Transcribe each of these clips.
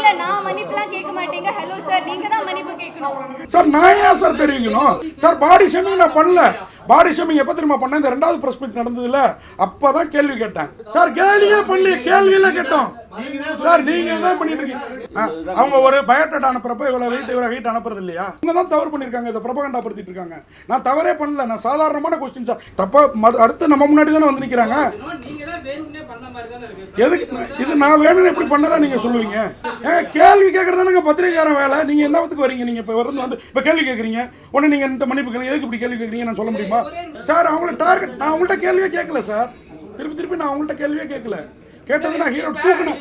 இல்ல நான் மன்னிப்புலாம் கேட்க மாட்டீங்க. ஹலோ சார், நீங்க தான் மன்னிப்பு கேட்கணும். சார் நான் ஏன் சார் தெரிவிக்கணும்? சார் பாடி ஷேமிங் நான் பண்ணல. பாடி ஷேமிங் எப்போ தெரியுமா பண்ணேன்? இந்த 2வது பிரஸ் மீட் நடந்ததுல அப்போ தான் கேள்வி கேட்டேன். சார் கேள்வியே பண்ணி கேள்வியில் கேட்டோம். சார் நீங்க தான் பண்ணிட்டு இருக்கீங்க. அவங்க ஒரு பயோடேட்டா அனுப்புறப்ப இவ்வளோ ஹைட் அனுப்புறது இல்லையா? இவங்க தான் தவறு பண்ணியிருக்காங்க, இதை ப்ரொபகண்டா படுத்திட்டு இருக்காங்க. நான் தவறே பண்ணல, நான் சாதாரணமான கொஸ்டின் சார். தப்பா அடுத்து நம்ம முன்னாடி தானே வந்து நிற்கிறாங்க. எதுக்கு இது நான் வேணும்னு எப்படி பண்ணதா நீங்க சொல்லுவீங்க? கேள்வி கேட்கறதானுங்க பத்திரிகைக்காரன் வேலை. நீங்க என்னத்துக்கு வரீங்க? நீங்க இப்போ வந்து இப்போ கேள்வி கேட்குறீங்க, உடனே நீங்க இந்த மன்னிப்பு கேளுங்க, எதுக்கு இப்படி கேள்வி கேட்குறீங்க நான் சொல்ல முடியுமா? சார் அவங்கள டார்கெட், நான் அவங்கள்ட்ட கேள்வியே கேட்கல சார். திருப்பி நான் அவங்கள்ட்ட கேள்வியே கேட்கல. கேட்டது நான் ஹீரோ தூக்கணும்.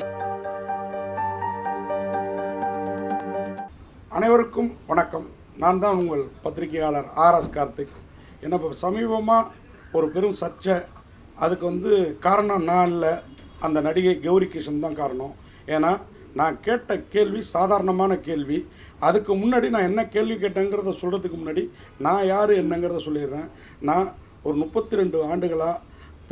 அனைவருக்கும் வணக்கம். நான் தான் உங்கள் பத்திரிகையாளர் ஆர்எஸ் கார்த்திக். என்ன இப்போ சமீபமாக ஒரு பெரும் சர்ச்சை, அதுக்கு காரணம் நான் இல்லை, அந்த நடிகை கௌரி கிஷன் தான் காரணம். ஏன்னா நான் கேட்ட கேள்வி சாதாரணமான கேள்வி. அதுக்கு முன்னாடி நான் என்ன கேள்வி கேட்டேங்கிறத சொல்கிறதுக்கு முன்னாடி நான் யார் என்னங்கிறத சொல்லிடுறேன். நான் ஒரு 32 ஆண்டுகளாக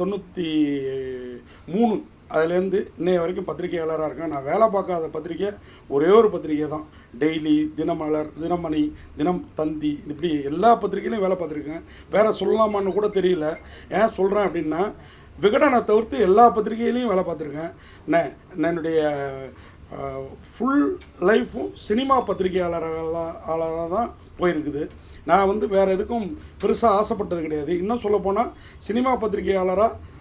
93 அதுலேருந்து இன்னைய வரைக்கும் பத்திரிகையாளராக இருக்கேன். நான் வேலை பார்க்காத பத்திரிக்கை ஒரே ஒரு பத்திரிக்கை தான். டெய்லி, தினமலர், தினமணி, தினம் தந்தி, இப்படி எல்லா பத்திரிக்கையிலையும் வேலை பார்த்துருக்கேன். வேறு சொல்லலாமான்னு கூட தெரியல. ஏன் சொல்கிறேன் அப்படின்னா, விகடனை தவிர்த்து எல்லா பத்திரிகையிலையும் வேலை பார்த்துருக்கேன். என்னுடைய ஃபுல் லைஃப்பும் சினிமா பத்திரிகையாளராக தான் போயிருக்குது. நான் வேறு எதுக்கும் பெருசாக ஆசைப்பட்டது கிடையாது. இன்னும் சொல்லப்போனால் சினிமா பத்திரிகையாளராக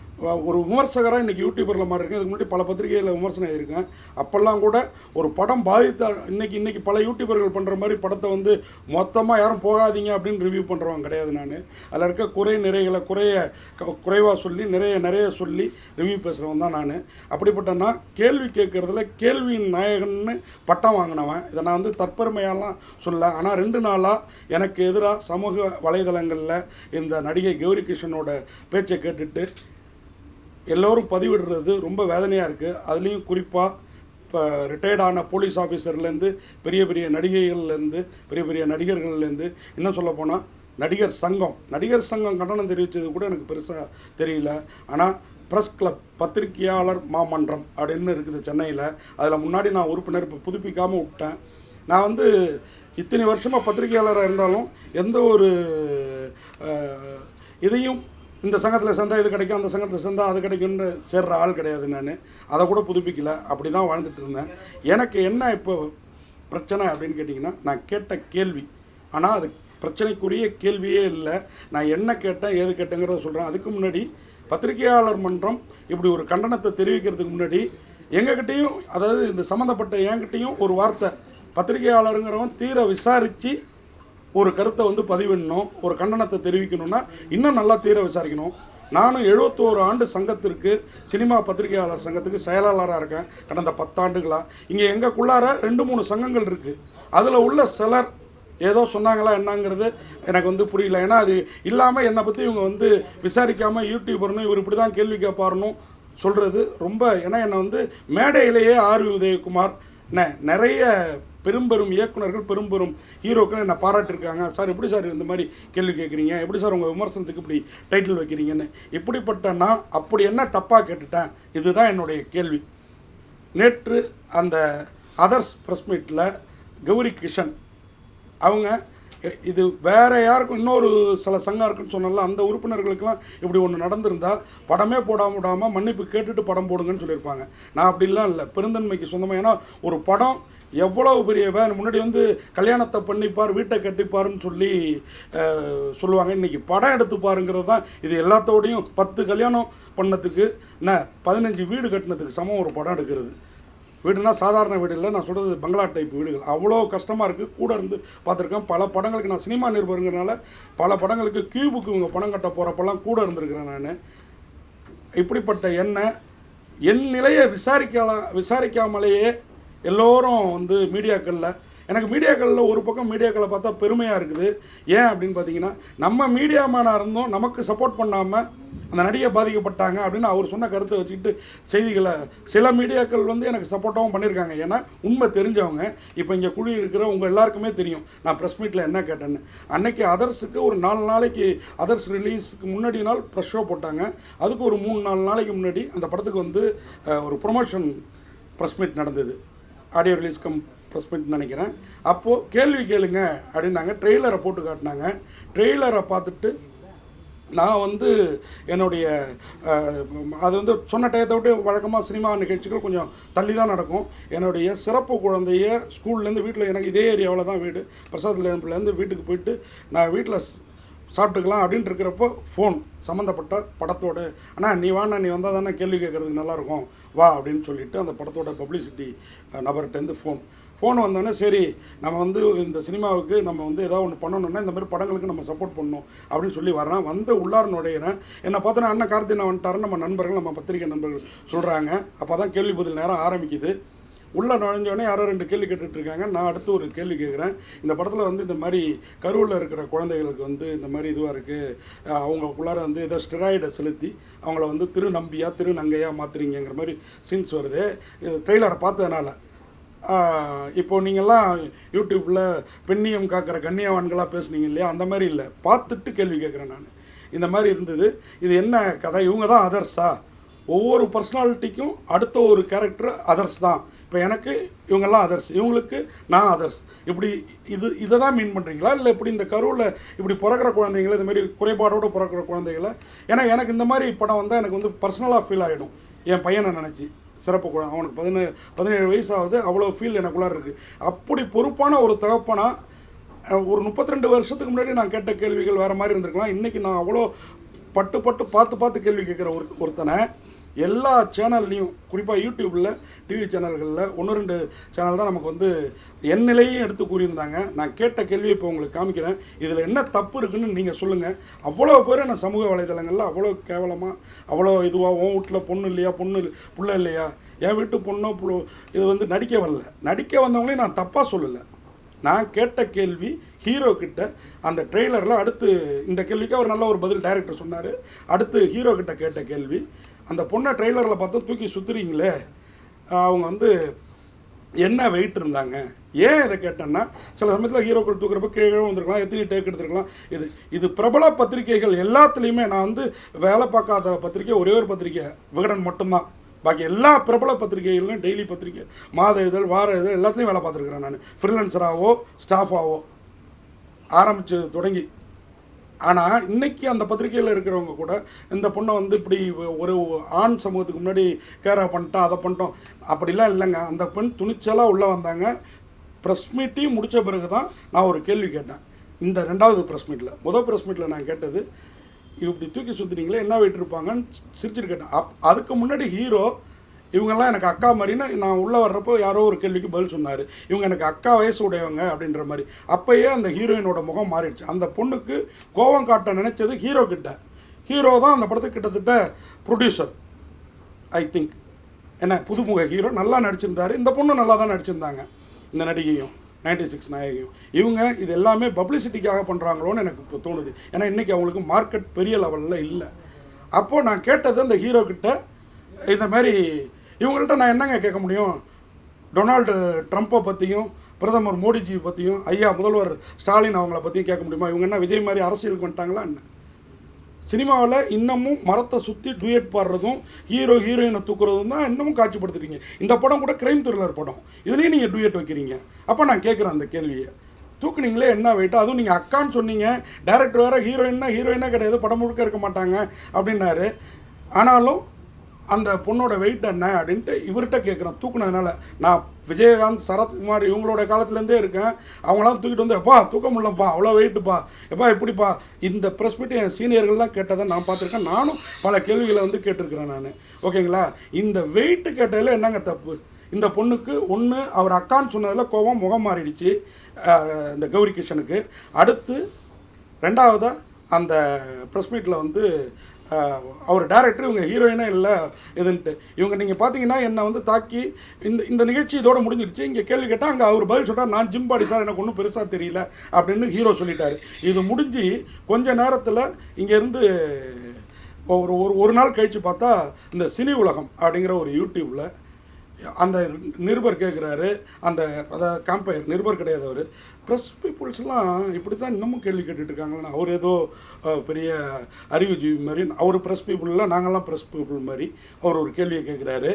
ஒரு விமர்சகராக இன்றைக்கி யூடியூபரில் மாதிரி இருக்கேன். இதுக்கு முன்னாடி பல பத்திரிகைகளில் விமர்சனம் ஆகியிருக்கேன். அப்போல்லாம் கூட ஒரு படம் பாதித்த இன்றைக்கி பல யூடியூபர்கள் பண்ணுற மாதிரி படத்தை மொத்தமாக யாரும் போகாதீங்க அப்படின்னு ரிவ்யூ பண்ணுறவங்க கிடையாது. நான் அதில் இருக்க நிறைகளை குறைவாக சொல்லி நிறைய சொல்லி ரிவ்யூ பேசுகிறவன் தான் நான். அப்படிப்பட்ட நான் கேள்வி கேட்குறதுல கேள்வியின் நாயகன்னு பட்டம் வாங்கினவன். இதை நான் தற்பெருமையாலாம் சொல்ல. ஆனால் 2 நாளாக எனக்கு எதிராக சமூக வலைதளங்களில் இந்த நடிகை கௌரி கிஷனோட பேச்சை கேட்டுட்டு எல்லோரும் பதிவிடுறது ரொம்ப வேதனையாக இருக்குது. அதுலேயும் குறிப்பாக இப்போ ரிட்டையர்டான போலீஸ் ஆஃபீஸர்லேருந்து பெரிய நடிகைகள்லேருந்து பெரிய நடிகர்கள்லேருந்து இன்னும் சொல்லப்போனால் நடிகர் சங்கம் கண்டனம் தெரிவித்தது கூட எனக்கு பெருசாக தெரியல. ஆனால் ப்ரெஸ் கிளப், பத்திரிகையாளர் மாமன்றம் அப்படின்னு இருக்குது சென்னையில். அதில் முன்னாடி நான் உறுப்பினர் இப்போ புதுப்பிக்காமல் விட்டேன். நான் இத்தனை வருஷமாக பத்திரிகையாளராக இருந்தாலும் எந்த ஒரு இதையும் இந்த சங்கத்தில் சேர்ந்தால் இது கிடைக்கும், அந்த சங்கத்தில் சேர்ந்தால் அது கிடைக்கும்னு சேர்ற ஆள் கிடையாது. நான் அதை கூட புதுப்பிக்கல, அப்படி தான் வாழ்ந்துட்டு இருந்தேன். எனக்கு என்ன இப்போ பிரச்சனை அப்படின்னு கேட்டிங்கன்னா, நான் கேட்ட கேள்வி, ஆனால் அது பிரச்சனைக்குரிய கேள்வியே இல்லை. நான் என்ன கேட்டேன் ஏது கேட்டேங்கிறத சொல்கிறேன். அதுக்கு முன்னாடி பத்திரிகையாளர் மன்றம் இப்படி ஒரு கண்டனத்தை தெரிவிக்கிறதுக்கு முன்னாடி எங்ககிட்டையும், அதாவது இந்த சம்மந்தப்பட்ட என்கிட்டையும் ஒரு வார்த்தை, பத்திரிகையாளருங்கிறவன் தீர விசாரித்து ஒரு கருத்தை பதிவிடணும், ஒரு கண்டனத்தை தெரிவிக்கணும்னா இன்னும் நல்லா தீர விசாரிக்கணும். நானும் 71 ஆண்டு சங்கத்திற்கு, சினிமா பத்திரிகையாளர் சங்கத்துக்கு செயலாளராக இருக்கேன் கடந்த 10 ஆண்டுகளாக. இங்கே எங்களுக்குள்ளார 2-3 சங்கங்கள் இருக்குது. அதில் உள்ள சிலர் ஏதோ சொன்னாங்களா என்னங்கிறது எனக்கு புரியல. ஏன்னா அது இல்லாமல் என்னை பற்றி இவங்க விசாரிக்காமல் யூடியூபர்னு இவர் இப்படி தான் கேள்வி கேட்பாருன்னு சொல்கிறது ரொம்ப, ஏன்னா என்னை மேடையிலேயே ஆர் உதயகுமார், நிறைய பெரும் இயக்குனர்கள், பெரும் ஹீரோக்கள் என்னை பாராட்டியிருக்காங்க. சார் எப்படி சார் இந்த மாதிரி கேள்வி கேட்குறீங்க, எப்படி சார் உங்கள் விமர்சனத்துக்கு இப்படி டைட்டில் வைக்கிறீங்கன்னு. இப்படிப்பட்ட நான் அப்படி என்ன தப்பாக கேட்டுட்டேன், இதுதான் என்னுடைய கேள்வி. நேற்று அந்த அதர்ஸ் ப்ரெஸ் மீட்டில் கௌரி கிஷன் அவங்க இது வேறு யாருக்கும் இன்னொரு சில சங்கம் இருக்குன்னு சொன்னால அந்த உறுப்பினர்களுக்கெல்லாம் இப்படி ஒன்று நடந்திருந்தால் படமே விடாமல் மன்னிப்பு கேட்டுட்டு படம் போடுங்கன்னு சொல்லியிருப்பாங்க. நான் அப்படிலாம் இல்லை, பெருந்தன்மைக்கு சொந்தமாக. ஏன்னா ஒரு படம் எவ்வளவு பெரிய முன்னாடி கல்யாணத்தை பண்ணிப்பார், வீட்டை கட்டிப்பாருன்னு சொல்லுவாங்க. இன்றைக்கி படம் எடுத்து பாருங்கிறது தான் இது. எல்லாத்தோடையும் 10 கல்யாணம் பண்ணதுக்கு 15 வீடு கட்டினதுக்கு சமம் ஒரு படம் எடுக்கிறது. வீடுனா சாதாரண வீடு இல்லை, நான் சொல்கிறது பங்களா டைப் வீடுகள். அவ்வளோ கஷ்டமாக இருக்குது. கூட இருந்து பார்த்துருக்கேன். பல படங்களுக்கு நான் சினிமா நிருபருங்கிறனால பல படங்களுக்கு கியூபுக்கு இவங்க பணம் கட்ட போகிறப்பெல்லாம் கூட இருந்திருக்கிறேன் நான். இப்படிப்பட்ட என் நிலையை விசாரிக்காமலேயே எல்லோரும் மீடியாக்களில், எனக்கு மீடியாக்களில் ஒரு பக்கம் மீடியாக்களை பார்த்தா பெருமையாக இருக்குது. ஏன் அப்படின்னு பார்த்தீங்கன்னா, நம்ம மீடியா மேனாக இருந்தோம், நமக்கு சப்போர்ட் பண்ணாமல் அந்த நடிகை பாதிக்கப்பட்டாங்க அப்படின்னு அவர் சொன்ன கருத்தை வச்சுக்கிட்டு செய்திகளை சில மீடியாக்கள் எனக்கு சப்போர்ட்டாகவும் பண்ணியிருக்காங்க. ஏன்னா உண்மை தெரிஞ்சவங்க. இப்போ இங்கே குழி இருக்கிற உங்கள் எல்லாருக்குமே தெரியும் நான் ப்ரெஸ் மீட்டில் என்ன கேட்டேன்னு. அன்னைக்கு அதர்ஸுக்கு ஒரு 4 நாளைக்கு, அதர்ஸ் ரிலீஸுக்கு முன்னாடி நாள் ப்ரெஸ் ஷோ போட்டாங்க. அதுக்கு ஒரு 3-4 நாளைக்கு முன்னாடி அந்த படத்துக்கு ஒரு ப்ரொமோஷன் ப்ரெஸ் மீட் நடந்தது. ஆடியோ ரிலீஸ் கம் ப்ரெஸ் மீட்னு நினைக்கிறேன். அப்போது கேள்வி கேளுங்க அப்படின்னாங்க. ட்ரெய்லரை போட்டு காட்டினாங்க. ட்ரெய்லரை பார்த்துட்டு நான் வந்து என்னுடைய அது வந்து சொன்ன டயத்தை விட்டு வழக்கமாக சினிமா நிகழ்ச்சிகள் கொஞ்சம் தள்ளி தான் நடக்கும். என்னுடைய சிறப்பு குழந்தைய ஸ்கூல்லேருந்து வீட்டில், எனக்கு இதே ஏரியாவில் தான் வீடு, பிரசாத்லேருந்து வீட்டுக்கு போயிட்டு நான் வீட்டில் சாப்பிட்டுக்கலாம் அப்படின்ட்டு இருக்கிறப்போ ஃபோன் சம்மந்தப்பட்ட படத்தோட, ஆனால் நீ வாண்ணா, நீ வந்தால் தானே கேள்வி கேட்குறதுக்கு நல்லாயிருக்கும், வா அப்படின்னு சொல்லிவிட்டு அந்த படத்தோட பப்ளிசிட்டி நபர்கிட்டேருந்து ஃபோன் வந்தோடனே, சரி நம்ம வந்து இந்த சினிமாவுக்கு நம்ம வந்து ஏதாவது ஒன்று பண்ணணுன்னா இந்த மாதிரி படங்களுக்கு நம்ம சப்போர்ட் பண்ணணும் அப்படின்னு சொல்லி வரேன். வந்து உள்ளார நுழையிறேன். என்னை பார்த்தோன்னா அண்ணன் கார்த்தினா வந்துட்டாருன்னு நம்ம நண்பர்கள், நம்ம பத்திரிகை நண்பர்கள் சொல்கிறாங்க. அப்போ தான் கேள்வி பதில் நேரம் ஆரம்பிக்குது. உள்ளே நுழைஞ்சோடனே யாரோ 2 கேள்வி கேட்டுட்ருக்காங்க. நான் அடுத்து ஒரு கேள்வி கேட்குறேன். இந்த படத்தில் வந்து இந்த மாதிரி கருவில் இருக்கிற குழந்தைகளுக்கு வந்து இந்த மாதிரி இதுவாக இருக்குது, அவங்களுக்குள்ளார வந்து ஏதோ ஸ்டெராய்டை செலுத்தி அவங்கள வந்து திருநம்பியா திருநங்கையாக மாற்றுறீங்கிற மாதிரி சீன்ஸ் வருது. இது ட்ரெய்லரை பார்த்ததுனால இப்போது நீங்கள்லாம் யூடியூப்பில் பெண்ணியம் காக்கிற கண்ணியவான்களாக பேசுனீங்க இல்லையா, அந்த மாதிரி இல்லை, பார்த்துட்டு கேள்வி கேட்குறேன் நான். இந்த மாதிரி இருந்தது. இது என்ன கதை? இவங்க தான் அதர்ஸா? ஒவ்வொரு பர்சனாலிட்டிக்கும் அடுத்த ஒரு கேரக்டர் அதர்ஸ் தான். இப்போ எனக்கு இவங்கெல்லாம் அதர்ஸ், இவங்களுக்கு நான் அதர்ஸ். இப்படி இதை தான் மீன் பண்ணுறீங்களா? இல்லை இப்படி இந்த கருவில் இப்படி பிறக்கிற குழந்தைங்களை, இந்த மாதிரி குறைபாடோடு பிறக்கிற குழந்தைகளை, ஏன்னா எனக்கு இந்த மாதிரி படம் வந்தால் எனக்கு வந்து பர்சனலாக ஃபீல் ஆகிடும். என் பையனை நினச்சி, சிறப்பு குழந்தை, அவனுக்கு 17 வயசாகுது, அவ்வளோ ஃபீல் எனக்குள்ளார இருக்குது. அப்படி பொறுப்பான ஒரு தகப்பனாக ஒரு 32 வருஷத்துக்கு முன்னாடி நான் கேட்ட கேள்விகள் வேறு மாதிரி இருந்திருக்கலாம். இன்றைக்கி நான் அவ்வளோ பார்த்து கேள்வி கேட்குற ஒருத்தனை எல்லா சேனல்லையும், குறிப்பாக யூடியூப்பில் டிவி சேனல்களில் 1-2 சேனல் தான் நமக்கு வந்து என் நிலையும் எடுத்து கூறியிருந்தாங்க. நான் கேட்ட கேள்வியை இப்போ உங்களுக்கு காமிக்கிறேன். இதில் என்ன தப்பு இருக்குதுன்னு நீங்கள் சொல்லுங்கள். அவ்வளோ பேர் நான் சமூக வலைதளங்களில் அவ்வளோ கேவலமாக, அவ்வளோ இதுவாக, உன் வீட்டில் பொண்ணு இல்லையா, புள்ள இல்லையா, என் வீட்டு பொண்ணோ இது வந்து நடிக்க வரல, நடிக்க வந்தவங்களையும் நான் தப்பாக சொல்லலை. நான் கேட்ட கேள்வி ஹீரோ கிட்ட அந்த ட்ரெய்லரில், அடுத்து இந்த கேள்விக்கு அவர் நல்ல ஒரு பதில் டைரக்டர் சொன்னார். அடுத்து ஹீரோ கிட்ட கேட்ட கேள்வி, அந்த பொண்ணை ட்ரெய்லரில் பார்த்தா தூக்கி சுற்றுறீங்களே, அவங்க வந்து என்ன வெயிட் இருந்தாங்க? ஏன் இதை கேட்டேன்னா, சில சமயத்தில் ஹீரோக்கள் தூக்குறப்ப கீழே வந்துருக்கலாம், எத்தனை டேக் எடுத்துருக்கலாம். இது பிரபல பத்திரிகைகள் எல்லாத்துலேயுமே, நான் வந்து வேலை பார்க்காத பத்திரிகை ஒரே ஒரு பத்திரிகை விகடன் மட்டும்தான். பாக்கி எல்லா பிரபல பத்திரிகைகள்லையும், டெய்லி பத்திரிகை, மாத இதழ், வார இதழ் எல்லாத்துலேயும் வேலை பார்த்துருக்குறேன் நான், ஃப்ரீலான்சராகவோ ஸ்டாஃபாகவோ ஆரம்பித்து தொடங்கி. ஆனால் இன்றைக்கி அந்த பத்திரிகையில் இருக்கிறவங்க கூட இந்த பொண்ணை வந்து இப்படி ஒரு ஆண் சமூகத்துக்கு முன்னாடி கேராக பண்ணிட்டோம், அதை பண்ணிட்டோம், அப்படிலாம் இல்லைங்க. அந்த பெண் துணிச்சலாக உள்ளே வந்தாங்க. ப்ரெஸ் மீட்டையும் முடித்த பிறகு தான் நான் ஒரு கேள்வி கேட்டேன். இந்த 2வது ப்ரெஸ் மீட்டில், முதல் ப்ரெஸ் மீட்டில் நான் கேட்டது, இப்படி தூக்கி சுற்றுனீங்களே என்ன வெயிட் இருப்பாங்கன்னு சிரிச்சுட்டு கேட்டேன். அதுக்கு முன்னாடி ஹீரோ, இவங்கெல்லாம் எனக்கு அக்கா மாதிரின்னு நான் உள்ளே வர்றப்போ யாரோ ஒரு கேள்விக்கு பதில் சொன்னார். இவங்க எனக்கு அக்கா வயசு உடையவங்க அப்படின்ற மாதிரி. அப்போயே அந்த ஹீரோயினோட முகம் மாறிடுச்சு. அந்த பொண்ணுக்கு கோபம் காட்ட நினச்சது ஹீரோ கிட்ட. ஹீரோ தான் அந்த படத்துக்கு கிட்டத்தட்ட ப்ரொடியூசர் ஐ திங்க். என்ன புதுமுக ஹீரோ, நல்லா நடிச்சிருந்தார். இந்த பொண்ணு நல்லா தான் நடிச்சிருந்தாங்க, இந்த நடிகையும் 96 நாயகியும். இவங்க இது எல்லாமே பப்ளிசிட்டிக்காக பண்ணுறாங்களோன்னு எனக்கு இப்போ தோணுது. ஏன்னா இன்றைக்கி அவங்களுக்கு மார்க்கெட் பெரிய லெவலில் இல்லை. அப்போது நான் கேட்டது அந்த ஹீரோ கிட்ட, இந்த மாதிரி இவங்கள்ட்ட நான் என்னங்க கேட்க முடியும்? டொனால்டு ட்ரம்ப்பை பற்றியும், பிரதமர் மோடிஜி பற்றியும், ஐயா முதல்வர் ஸ்டாலின் அவங்கள பற்றியும் கேட்க முடியுமா? இவங்க என்ன விஜய் மாதிரி அரசியலுக்கு வந்துட்டாங்களா என்ன? சினிமாவில் இன்னமும் மரத்தை சுற்றி டூயட் பாடுறதும் ஹீரோயினை தூக்குறதும் தான் இன்னமும் காட்சிப்படுத்துறீங்க. இந்த படம் கூட கிரைம் த்ரில்லர் படம், இதுலேயும் நீங்கள் டூயட் வைக்கிறீங்க. அப்போ நான் கேட்குறேன் அந்த கேள்வியை, தூக்குனீங்களே என்ன வெயிட்டோ? அதுவும் நீங்கள் அக்கான்னு சொன்னீங்க, டைரக்டர் வேறு ஹீரோயினா கிடையாது, படம் முழுக்க இருக்க மாட்டாங்க அப்படின்னாரு. ஆனாலும் அந்த பொண்ணோட வெயிட் என்ன அப்படின்ட்டு இவர்கிட்ட கேட்குறேன். தூக்குனதுனால நான் விஜயகாந்த், சரத்குமார் இவங்களோட காலத்துலேருந்தே இருக்கேன். அவங்களாம் தூக்கிட்டு வந்து, எப்பா தூக்க முடியலப்பா, அவ்வளோ வெயிட்டுப்பா, எப்பா இப்படிப்பா. இந்த ப்ரெஸ் மீட்டு என் சீனியர்கள்லாம் கேட்டதை நான் பார்த்துருக்கேன். நானும் பல கேள்விகளை வந்து கேட்டிருக்கிறேன் நான். ஓகேங்களா? இந்த வெயிட்டு கேட்டதில் என்னங்க தப்பு? இந்த பொண்ணுக்கு ஒன்று அவர் அக்கான்னு சொன்னதில் கோபம் முகம் மாறிடுச்சு இந்த கௌரி கிருஷ்ணனுக்கு. அடுத்து 2வதாக அந்த ப்ரெஸ் மீட்டில் வந்து அவர் டைரக்டர் இவங்க ஹீரோயினே இல்லை இதுன்ட்டு இவங்க நீங்கள் பார்த்தீங்கன்னா என்னை வந்து தாக்கி இந்த நிகழ்ச்சி இதோட முடிஞ்சிடுச்சு. இங்கே கேள்வி கேட்டால் அங்கே அவர் பதில் சொல்கிறார், நான் ஜிம் பாடி சார், எனக்கு ஒன்றும் பெருசாக தெரியல அப்படின்னு ஹீரோ சொல்லிட்டார். இது முடிஞ்சு கொஞ்ச நேரத்தில் இங்கேருந்து ஒரு நாள் கழித்து பார்த்தா இந்த சினி உலகம் அப்படிங்கிற ஒரு யூடியூப்பில் அந்த நிருபர் கேட்குறாரு, அந்த அதாவது காம்பயர் நிருபர் கிடையாது அவர், ப்ரெஸ் பீப்புள்ஸ்லாம் இப்படி தான் இன்னமும் கேள்வி கேட்டுட்ருக்காங்களா, அவர் ஏதோ பெரிய அறிவுஜீவி மாதிரி, அவர் ப்ரெஸ் பீப்புளெலாம் நாங்கள்லாம் ப்ரெஸ் பீப்புள் மாதிரி அவர் ஒரு கேள்வியை கேட்குறாரு.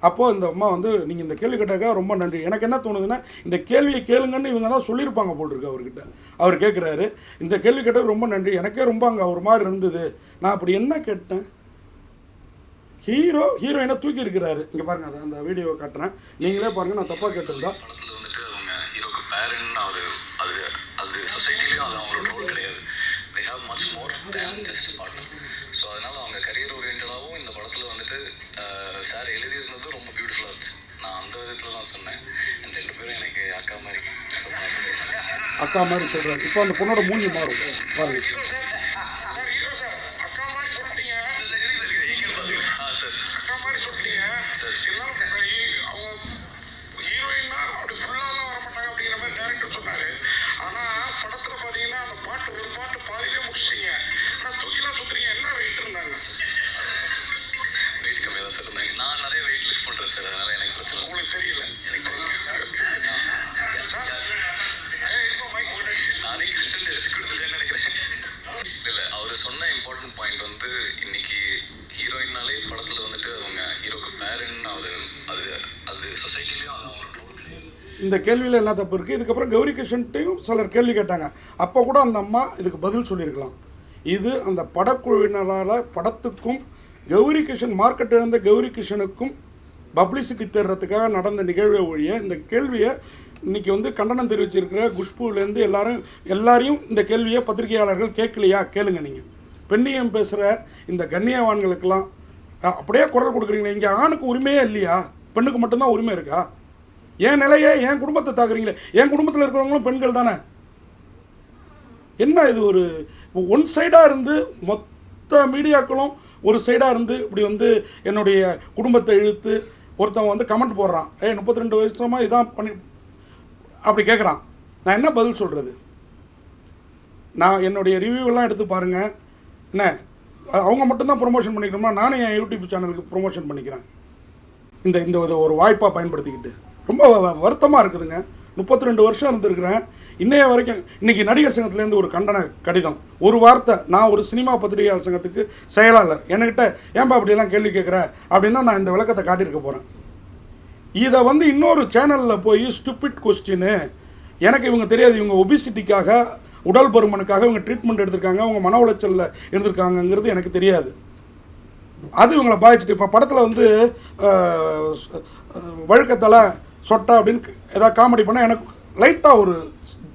அப்போது இந்த அம்மா வந்து நீங்கள் இந்த கேள்வி கேட்டாக்கா ரொம்ப நன்றி, எனக்கு என்ன தோணுதுன்னா இந்த கேள்வியை கேளுங்கன்னு இவங்க தான் சொல்லியிருப்பாங்க போல் இருக்கு அவர்கிட்ட. அவர் கேட்குறாரு, இந்த கேள்வி கேட்டது ரொம்ப நன்றி, எனக்கே ரொம்ப அங்கே ஒரு மாதிரி இருந்தது, நான் அப்படி என்ன கேட்டேன். ஹீரோயினை தூக்கி இருக்கிறாரு. இங்கே பாருங்க, அதை அந்த வீடியோவை காட்டுறேன், நீங்களே பாருங்க, நான் தப்பாக கேட்டிருந்தா. படத்தில் வந்துட்டு அவங்க ஹீரோக்கு பேரன் அது சொசைட்டிலையும் அது அவங்களோட ரோல் கிடையாது. They have much more than just partner. So அதனால் அவங்க கரியர் ஓரியன்டாகவும் இந்த படத்தில் வந்துட்டு சார் எழுதியிருந்தது ரொம்ப பியூட்டிஃபுல்லாக இருந்துச்சு. நான் அந்த விதத்தில் தான் சொன்னேன். அண்ட் 2 பேரும் எனக்கு அக்கா மாதிரி. அக்கா மாதிரி சொல்கிறாரு. இப்போ அந்த பொண்ணோட மூஞ்சி மாறும் பாருங்க. நான் நிறைய வெயிட் லிஃப்ட் பண்ணுறேன் சார், அதனால் எனக்கு பிரச்சனை உங்களுக்கு தெரியல. எனக்கு நானே கண்டென்ட் எடுத்து கொடுத்துட்டேன்னு நினைக்கிறேன். இல்லை, அவர் சொன்ன இம்பார்ட்டன்ட் பாயிண்ட் வந்து இன்னைக்கு ஹீரோயின்னாலே படத்தில் வந்துட்டு அவங்க ஹீரோக்கு பேரன் அது சொசைட்டிலையும் அது அவங்களோட ரோல் கிடையாது. இந்த கேள்வியில் என்ன தப்பு இருக்குது? இதுக்கப்புறம் கௌரி கிருஷ்ணன்ட்டையும் சிலர் கேள்வி கேட்டாங்க. அப்போ கூட அந்த அம்மா இதுக்கு பதில் சொல்லியிருக்கலாம். இது அந்த படக்குழுவினரால் படத்துக்கும் கௌரி கிருஷ்ணன் மார்க்கெட் இழந்த கௌரி கிருஷ்ணனுக்கும் பப்ளிசிட்டி தேடுறதுக்காக நடந்த நிகழ்வை ஒழிய இந்த கேள்வியை இன்றைக்கி வந்து கண்டனம் தெரிவிச்சிருக்கிற குஷ்புலேருந்து எல்லாரையும் இந்த கேள்வியை பத்திரிகையாளர்கள் கேட்கலையா? கேளுங்க. நீங்கள் பெண்ணியம் பேசுகிற இந்த கண்ணியவான்களுக்கெல்லாம் அப்படியே குரல் கொடுக்குறீங்களே, இங்கே ஆணுக்கு உரிமையே இல்லையா? பெண்ணுக்கு மட்டும்தான் உரிமை இருக்கா? என் நிலையை என் குடும்பத்தை தாக்குறீங்களே, என் குடும்பத்தில் இருக்கிறவங்களும் பெண்கள் தானே. என்ன இது ஒரு ஒன் சைடாக இருந்து மொத்த மீடியாக்களும் ஒரு சைடாக இருந்து இப்படி வந்து என்னுடைய குடும்பத்தை இழுத்து ஒருத்தவங்க வந்து கமெண்ட் போடுறான், 32 வருஷமாக இதான் பண்ணி அப்படி கேட்குறான். நான் என்ன பதில் சொல்கிறது? நான் என்னுடைய ரிவ்யூவெல்லாம் எடுத்து பாருங்கள். என்ன அவங்க மட்டும்தான் ப்ரொமோஷன் பண்ணிக்கணுமா? நானும் என் யூடியூப் சேனலுக்கு ப்ரொமோஷன் பண்ணிக்கிறேன். இந்த ஒரு வாய்ப்பாக பயன்படுத்திக்கிட்டு ரொம்ப வருத்தமாக இருக்குதுங்க. 32 வருஷம் இருந்திருக்கிறேன். இன்னைய வரைக்கும் இன்றைக்கி நடிகர் சங்கத்துலேருந்து ஒரு கண்டன கடிதம், ஒரு வார்த்தை. நான் ஒரு சினிமா பத்திரிகையாளர் சங்கத்துக்கு செயலாளர், என்கிட்ட ஏன்பா அப்படியெல்லாம் கேள்வி கேட்குற அப்படின்னா நான் இந்த விளக்கத்தை காட்டியிருக்க போகிறேன். இதை வந்து இன்னொரு சேனலில் போய் ஸ்டூபிட் கொஸ்டின்னு, எனக்கு இவங்க தெரியாது, இவங்க ஒபிசிட்டிக்காக உடல் பருமனுக்காக இவங்க ட்ரீட்மெண்ட் எடுத்திருக்காங்க, அவங்க மன உளைச்சலில் இருந்திருக்காங்கங்கிறது எனக்கு தெரியாது. அது இவங்களை பாதிச்சுட்டு இப்போ படத்தில் வந்து வழுக்கத்தலை சொட்டை அப்படின்னு ஏதாவது காமெடி பண்ணால் எனக்கு லைட்டாக ஒரு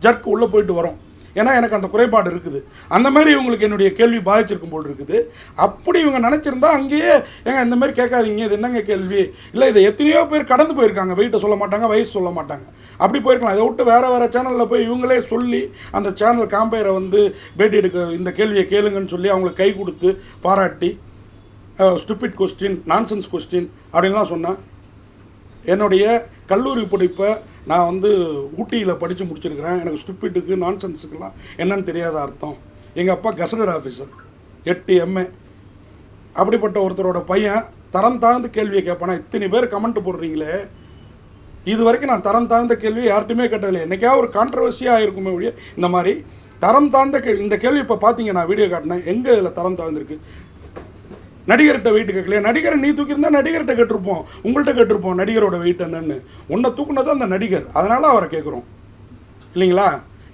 ஜர்க் உள்ளே போயிட்டு வரும். ஏன்னா எனக்கு அந்த குறைபாடு இருக்குது. அந்த மாதிரி இவங்களுக்கு என்னுடைய கேள்வி பாதிச்சிருக்கும் போல் இருக்குது. அப்படி இவங்க நினச்சிருந்தா அங்கேயே ஏங்க இந்த மாதிரி கேட்காதீங்க, இது என்னங்க கேள்வி, இல்லை இதை எத்தனையோ பேர் கடந்து போயிருக்காங்க, வெயிட்டை சொல்ல மாட்டாங்க, வயசு சொல்ல மாட்டாங்க, அப்படி போயிருக்கலாம். இதை விட்டு வேறு சேனலில் போய் இவங்களே சொல்லி அந்த சேனல் காம்பேரை வந்து பேட்டி எடுக்க இந்த கேள்வியை கேளுங்கன்னு சொல்லி அவங்களுக்கு கை கொடுத்து பாராட்டி ஸ்டூபிட் கொஸ்டின், நான்சென்ஸ் கொஸ்டின் அப்படின்லாம் சொன்னேன். என்னுடைய கல்லூரி படிப்பை நான் வந்து ஊட்டியில் படித்து முடிச்சிருக்கிறேன். எனக்கு ஸ்டூபிட்டுக்கு நான்சென்ஸுக்கெல்லாம் என்னன்னு தெரியாத அர்த்தம். எங்கள் அப்பா கசடர் ஆஃபீஸர், 8 MA. அப்படிப்பட்ட ஒருத்தரோட பையன் தரம் தாழ்ந்த கேள்வியை கேட்பானா? இத்தனை பேர் கமெண்ட் போடுறீங்களே, இது வரைக்கும் நான் தரம் தாழ்ந்த கேள்வியை யார்கிட்டையுமே கேட்டதில்லை. என்றைக்காவது ஒரு கான்ட்ரவர்சியாக இருக்குமே ஒழிய இந்த மாதிரி தரம் தாழ்ந்த இந்த கேள்வி இப்போ பார்த்தீங்க, நான் வீடியோ காட்டினேன், எங்கே இதில் தரம் தாழ்ந்திருக்கு? நடிகர்கிட்ட வெயிட்டு கேட்கலையா? நடிகரை நீ தூக்கியிருந்தா நடிகர்கிட்ட கேட்டிருப்போம், உங்கள்கிட்ட கேட்டிருப்போம் நடிகரோட வெயிட் என்னன்னு. உன்னை தூக்குனது அந்த நடிகர், அதனால் அவரை கேட்குறோம் இல்லைங்களா?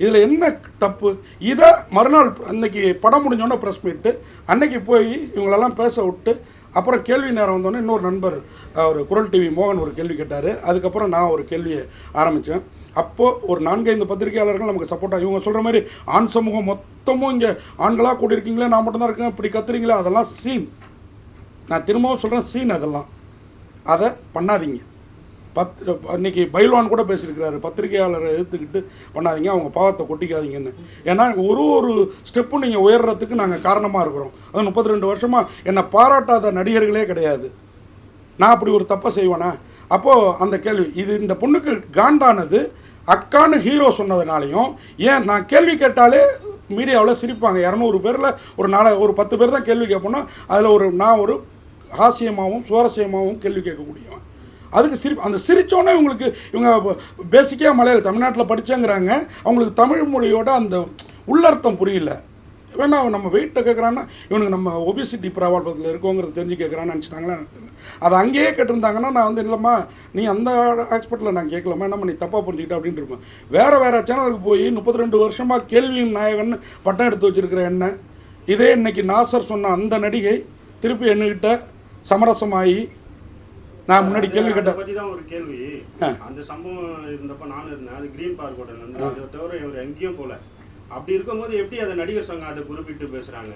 இதில் என்ன தப்பு? இதை மறுநாள் அன்னைக்கு படம் முடிஞ்சோடனே ப்ரெஸ் மீட்டு அன்னைக்கு போய் இவங்களெல்லாம் பேச விட்டு அப்புறம் கேள்வி நேரம் வந்தோடனே இன்னொரு நண்பர் ஒரு குரல் டிவி மோகன் ஒரு கேள்வி கேட்டார். அதுக்கப்புறம் நான் ஒரு கேள்வியை ஆரம்பித்தேன். அப்போது ஒரு 4-5 பத்திரிகையாளர்கள் நமக்கு சப்போர்ட்டாக, இவங்க சொல்கிற மாதிரி ஆண் சமூகம் மொத்தமும் இங்கே ஆண்களாக கூடி இருக்கீங்களே, நான் மட்டும்தான் இருக்கேன், இப்படி கத்துறீங்களே, அதெல்லாம் சீன். நான் திரும்பவும் சொல்கிறேன், சீன். அதெல்லாம் அதை பண்ணாதீங்க. இன்றைக்கி பைல்வான் கூட பேசியிருக்கிறாரு, பத்திரிகையாளரை எதிர்த்துக்கிட்டு பண்ணாதீங்க, அவங்க பாவத்தை கொட்டிக்காதீங்கன்னு. ஏன்னா ஒரு ஸ்டெப்பும் நீங்கள் உயர்றதுக்கு நாங்கள் காரணமாக இருக்கிறோம். அது 32 வருஷமாக என்னை பாராட்டாத நடிகர்களே கிடையாது. நான் அப்படி ஒரு தப்பை செய்வேனா? அப்போது அந்த கேள்வி, இது இந்த பொண்ணுக்கு காண்டானது அக்கான்னு ஹீரோ சொன்னதுனாலையும், ஏன் நான் கேள்வி கேட்டாலே மீடியாவில் சிரிப்பாங்க. 200 பேரில் ஒரு 10 பேர் தான் கேள்வி கேட்போன்னா அதில் நான் ஒரு ஹாஸ்யமாகவும் சுவாரஸ்யமாகவும் கேள்வி கேட்கக்கூடியவன். அதுக்கு அந்த சிரித்தோன்னே இவங்க பேசிக்காக மலையாளம் தமிழ்நாட்டில் படித்தேங்கிறாங்க, அவங்களுக்கு தமிழ் மொழியோட அந்த உள்ளர்த்தம் புரியல. வேணா நம்ம வெயிட்டை கேட்குறான்னா இவனுக்கு நம்ம ஒபிசிட்டி ப்ராப்ளத்தில் இருக்கோங்கிறது தெரிஞ்சு கேட்குறான்னு நினச்சிட்டாங்களா? அதை அங்கேயே கேட்டிருந்தாங்கன்னா நான் வந்து இல்லைம்மா நீ அந்த ஹாஸ்பிட்டலில் நான் கேட்கலாமா, நம்ம நீ தப்பாக புரிஞ்சுக்கிட்ட அப்படின்ட்டு இருப்பேன். வேறு சேனலுக்கு போய் 32 வருஷமாக கேள்வியின் நாயகன் பட்டம் எடுத்து வச்சுருக்கிற என்ன, இதே இன்னைக்கு நாசர் சொன்ன அந்த நடிகை திருப்பி என்கிட்ட சமரசமாகி நான் முன்னாடி கேள்வி கேட்டேன். பற்றி தான் ஒரு கேள்வி. அந்த சம்பவம் இருந்தப்போ நானும் இருந்தேன். அது கிரீன் பார்க் ஹோட்டல் வந்து அதை தவிர இவர் எங்கேயும் போல. அப்படி இருக்கும்போது எப்படி அதை நடிகர் சங்கம் அதை குறிப்பிட்டு பேசுகிறாங்க?